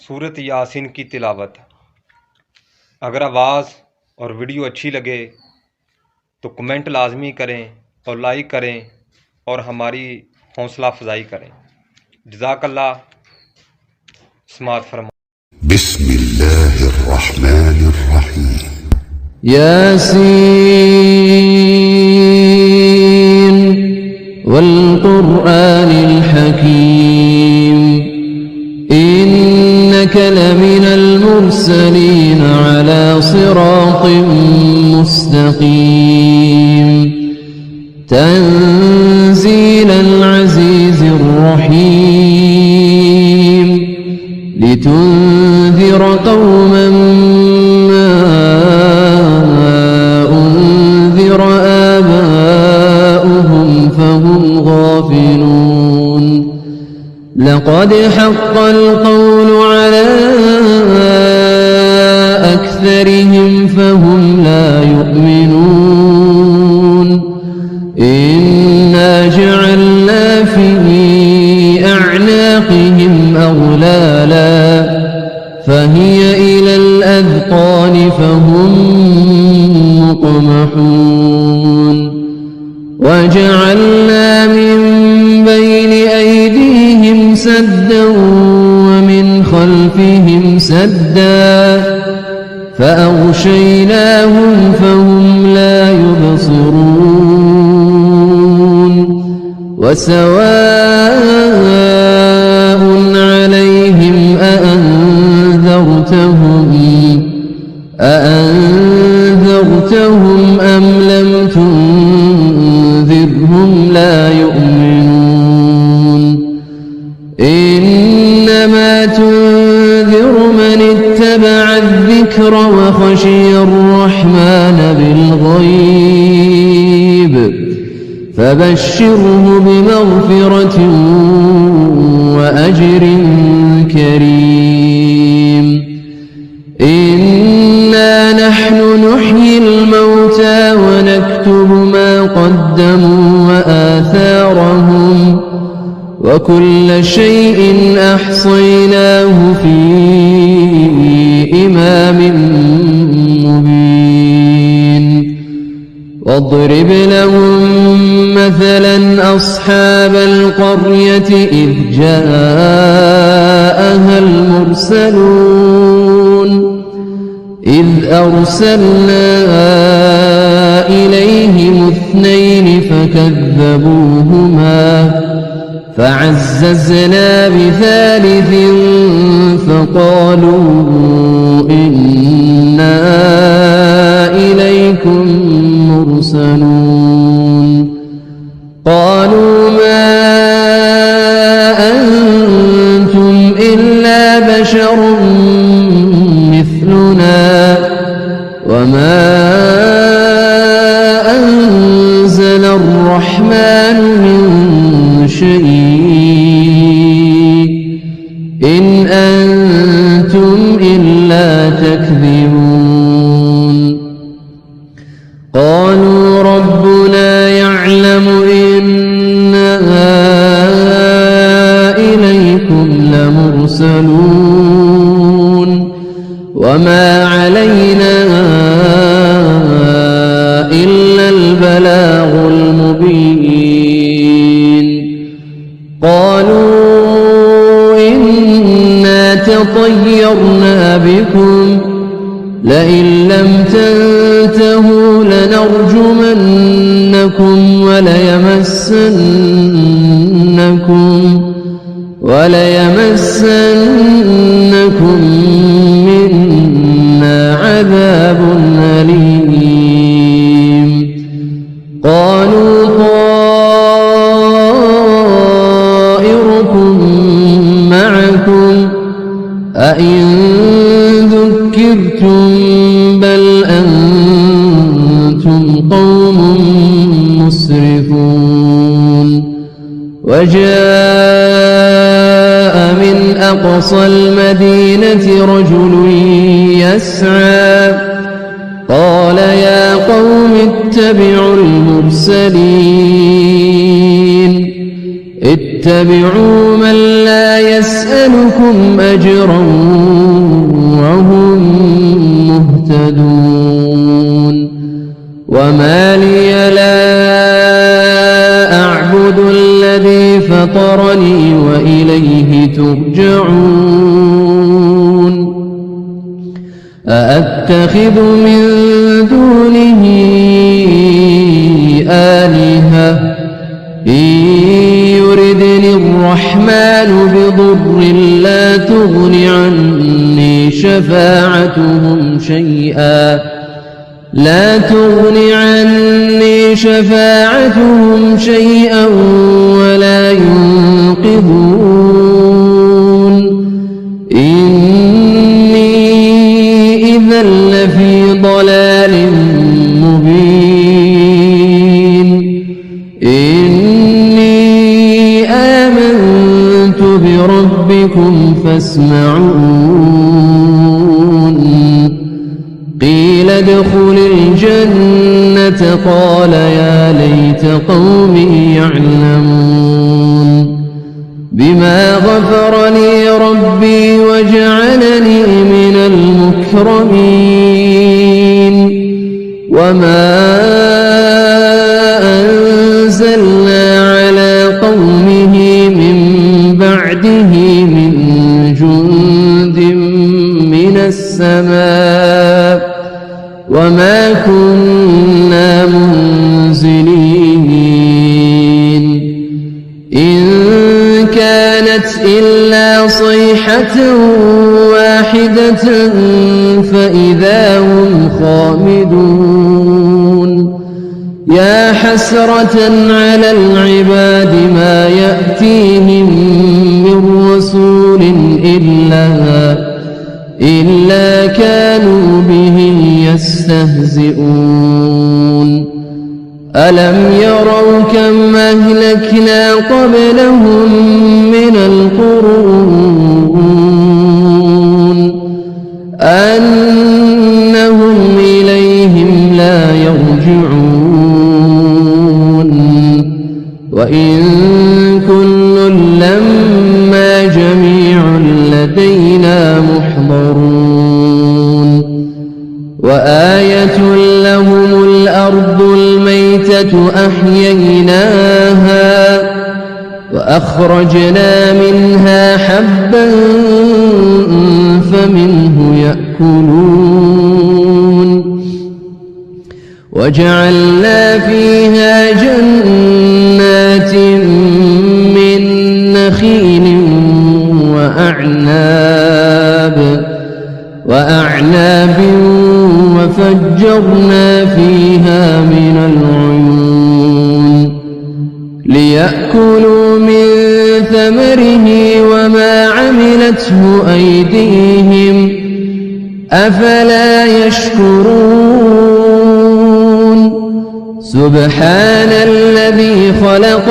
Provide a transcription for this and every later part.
सूरत यासीन की तिलावत। अगर आवाज़ और वीडियो अच्छी लगे तो कमेंट लाजमी करें और लाइक करें और हमारी हौसला अफजाई करें। जज़ाकल्लाह। समाअत फरमा। बिस्मिल्लाहिर्रहमानिर्रहीम। यासीन वल क़ुरआनिल हकीम इन्नका लमिनल मुरसलीन अला सिरातिम मुस्तक़ीम तंज़ीलल अज़ीज़िर रहीम लितुन्ज़िर क़ौमन मा उन्ज़िर आबाउहुम फहुम गाफ़िलून। लक़द हक़्क़ल क़ौलु अला अक्सरिहिम फहुम ला युमिनून। इन्ना जअलना फ़ी अअनाक़िहिम अग़लाला फ़हिय इलल अज़क़ान फ़हुम मुक़महून। वजअलना मिन बैन अयदीहिम सद्दा वमिन खल्फ़िहिम सद्दा फ़अग़शयनाहुम फ़हुम ला युबसिरून। वसवाء عليهم أأنذرتهم أم لم تنذرهم لا يؤمنون. إنما تنذر من اتبع الذكر وخشي الرحمن بالغيب فبشره بمغفرة وأجر كريم. إنا نحن نحيي الموتى ونكتب ما قدموا وآثارهم وكل شيء أحصيناه في إمام مبين. واضرب لهم مثلا أصحاب القرية إذ جاءها المرسلون إذ أرسلنا إليهم اثنين فكذبوهما فعززنا بثالث فقالوا إنا إليكم مرسلون. قالوا ما أنتم إلا بشر مثلنا وما أنزل الرحمن من شيء إن أنتم إلا تكذبون. قالوا ربنا يعلم إنا إليكم لمرسلون وما علينا إلا البلاغ المبين. قالوا إنا تطيرنا بكم لئن لم تنتهوا لنرجمنكم وليمسنكم منا عذاب أليم. قالوا طائركم معكم أئن ذكرتم بل أنتم قوم مسرفون. وجاء من أقصى المدينة رجل يسعى قال يا قوم اتبعوا المرسلين اتبعوا من لا يسمع يسألكم أجرا وهم مهتدون وما لي لا أعبد الذي فطرني وإليه ترجعون أأتخذ من دونه آلهة إن يردني الرحمن بضر لا تغن عني شفاعتهم شيئا ولا ينقذون إني إذا لفي ضلال مبين إني آمنت بربكم فاسمعون قيل ادخل الجنة قال يا ليت قومي يعلمون بما غفر لي ربي وجعلني من المكرمين وما أنزلنا على قومه من بعده من جند من السماء وما كنا منزلين إن كانت إلا صيحة واحدة فإذا هم خامدون يا حسرة على العباد ما يأتيهم من رسول إلا كانوا به يستهزئون ألم يروا كم أهلكنا قبلهم من القرون أنهم إليهم لا يرجعون وإن كل لما جميع لدينا محضرون وآية لهم الأرض الميتة أحييناها وأخرجنا منها حبا فمنه يأكلون وجعلنا فيها جنات من نخيل وأعناب وفجرنا فيها من العيون ليأكلوا من ثمره وما عملته أيديهم أفلا يشكرون سبحان الذي خلق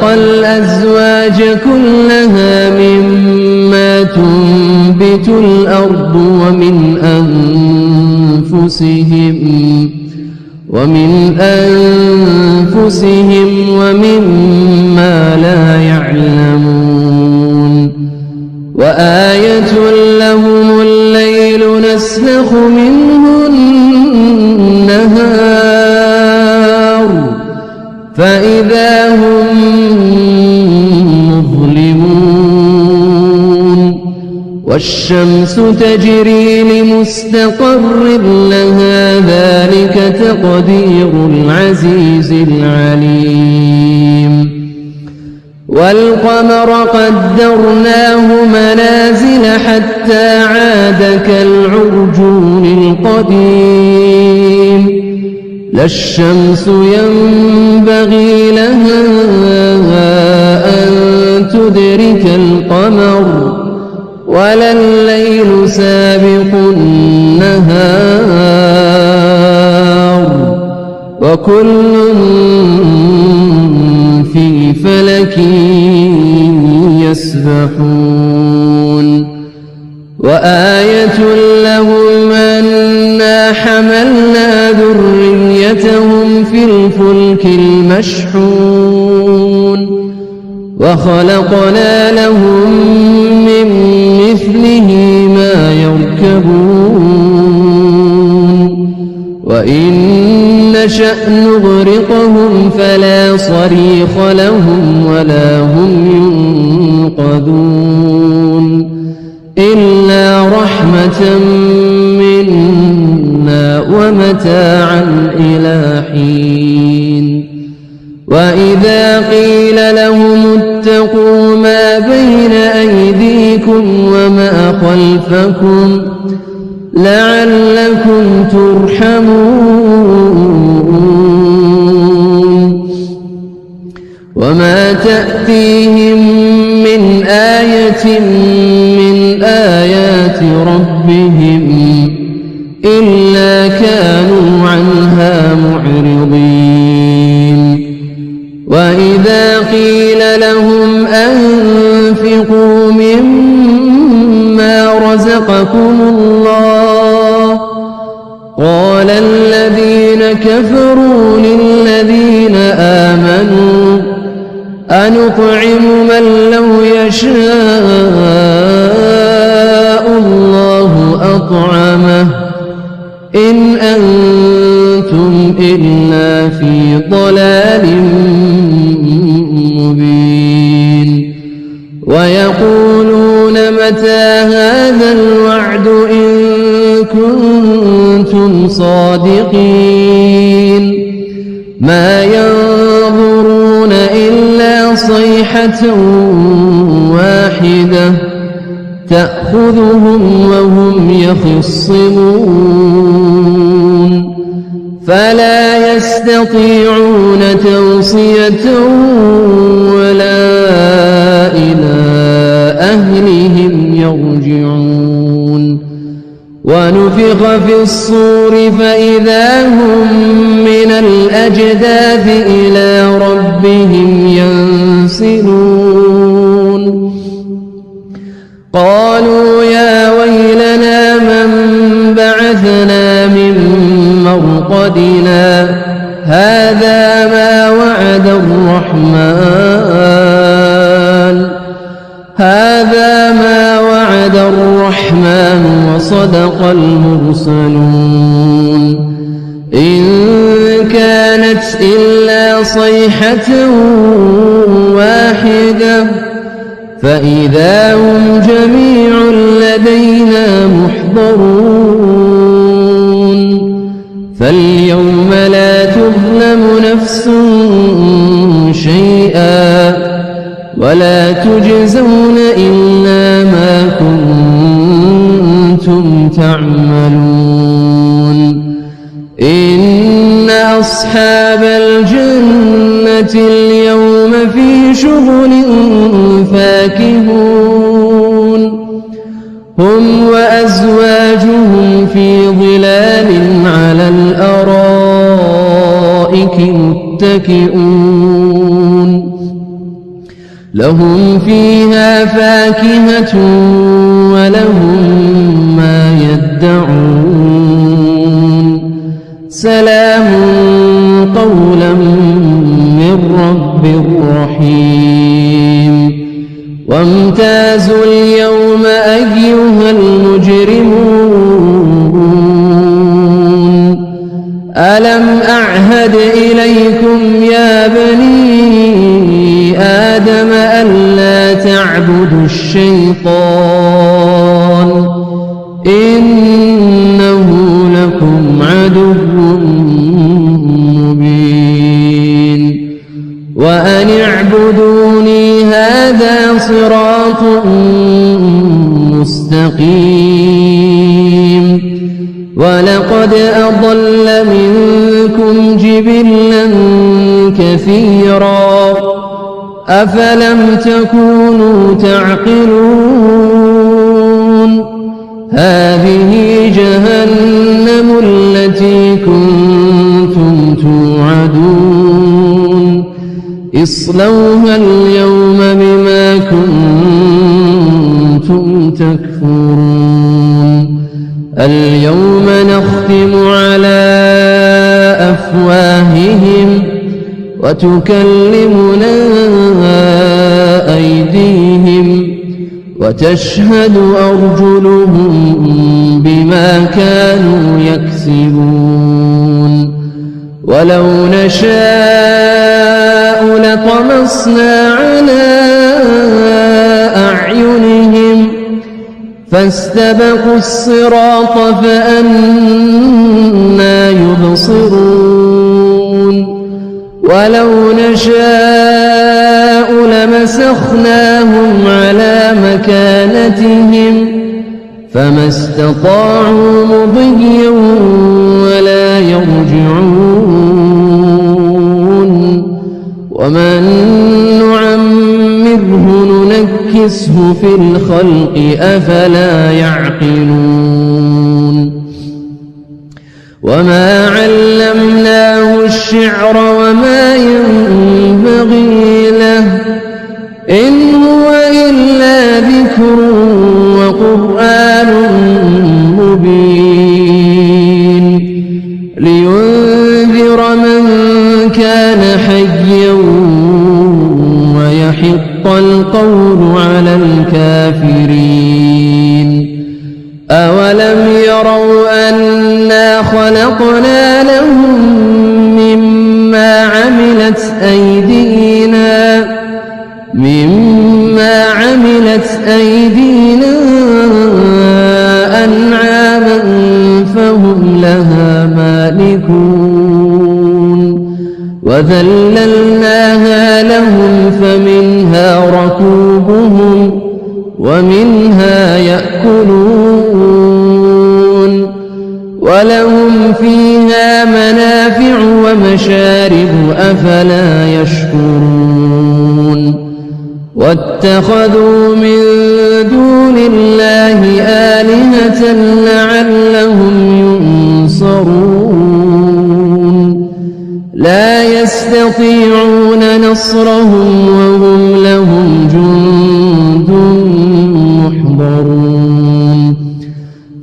الأزواج كلها مما تنبت الأرض ومن أنفسهم ومما لا يعلمون وآية لهم الليل نسلخ منه النهار فإذا هم مظلمون والشمس تجري لمستقر لها ذلك تقدير العزيز العليم والقمر قدرناه منازل حتى عاد كالعرجون القديم لا الشمس ينبغي لها أن تدرك القمر ولا الليل سابق النهار وكل في فلك يسبحون وآية لهم أنا حملنا ذريتهم في الفلك المشحون وخلقنا لهم من مثله ما يركبون وإن نشأ نغرقهم فلا صريخ لهم ولا هم ينقذون إلا رحمة منا ومتاعا إلى حين وإذا قيل لهم اتقوا ما بين أيديكم وما خلفكم لعلكم ترحمون وما تأتيهم من آية من آيات ربهم إلا كانوا عنها معرضين وإذا قيل لهم أنفقوا مما رزقكم الله قال الذين كفروا للذين آمنوا أنطعم من لو يشاء الله أطعمه إن أنتم إلا في ضلال مبين ويقولون متى هذا الوعد إن كنتم صادقين ما ينظرون إلا صيحة واحدة تأخذهم وهم يخصمون فلا يستطيعون توصية ولا إلى أهلهم يرجعون ونفخ في الصور فإذا هم من الأجداث إلى ربهم ينسلون قالوا يا ويلنا من بعثنا من مرقدنا هذا ما وعد الرحمن وصدق المرسلون إن كانت إلا صيحة واحدة فإذا هم جميع لدينا محضرون فاليوم لا تظلم نفس شيئا ولا تجزون إلا ما كنتم تعملون إن أصحاب الجنة اليوم في شغل فاكهون هم وأزواجهم في ظلال على الأرائك متكئون لهم فيها فاكهة ولهم ما يدعون سلام قولا من رب رحيم وامتازوا اليوم أيها المجرمون ألم أعهد إليكم يا بني آدم ألا تعبدوا الشيطان إنه لكم عدو مبين وأن اعبدوني هذا صراط مستقيم ولقد أضل منكم جبلا كثيرا أفلم تكونوا تعقلون هذه جهنم التي كنتم توعدون اصلوها اليوم بما كنتم تكفرون اليوم نختم على أفواههم وتكلمنا أيديهم وتشهد أرجلهم بما كانوا يكسبون ولو نشاء لطمسنا على أعينهم فاستبقوا الصراط فأنى يبصرون ولو نشاء لمسخناهم على مكانتهم فما استطاعوا مضيا ولا يرجعون ومن نعمره ننكسه في الخلق أفلا يعقلون وما علمناه الشعر وما ينبغي له إن هو إلا ذكر وقرآن مبين لينذر من كان حيا ويحق القول على الكافرين أولم يروا أنا خلقنا لهم مما عملت أيدينا أنعاما فهم لها مالكون وذللناها لهم فمنها ركوبهم ومنها يأكلون ولهم فيها منافع ومشارب أفلا يشكرون واتخذوا من دون الله آلهة لعلهم ينصرون لا يستطيعون نصرهم وهم لهم جند محضرون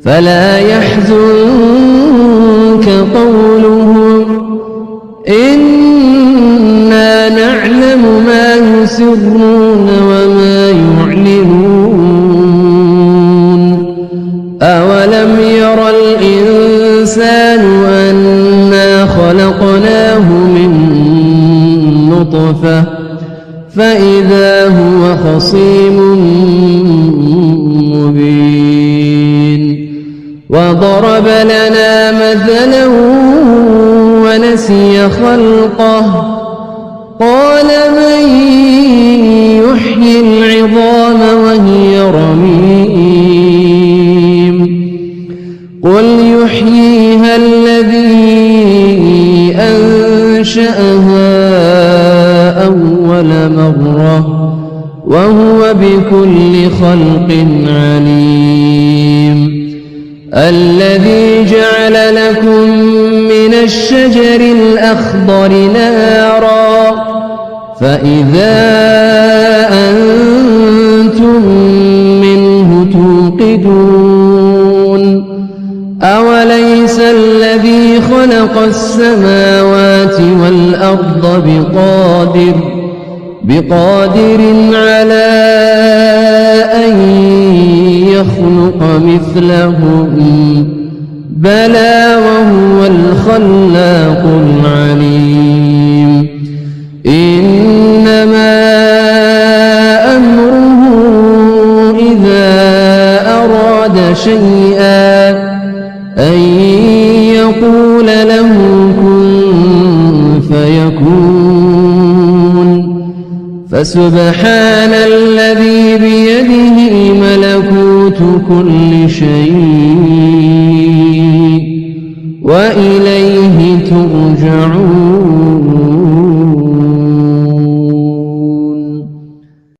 فلا يحزنك قولهم إنا نعلم ما يسرون وما يعلنون أولم ير الإنسان أنا خلقناه من نطفة فإذا هو خصيم مبين وضرب لنا مثلا ونسي خلقه قال من يحيي العظام وهي رميم قل يحييها الذي أنشأها أول مرة وهو بكل خلق عليم الذي جعل لكم من الشجر الأخضر نارا فإذا أنتم منه توقدون أوليس الذي خلق السماوات والأرض بقادر على أن يخلق مثلهم بلى وهو الخلاق العليم إنما أمره إذا أراد شيئا أن يقول له كن فيكون فسبحان الذي بيده ملكوت كل شيء وإليه ترجعون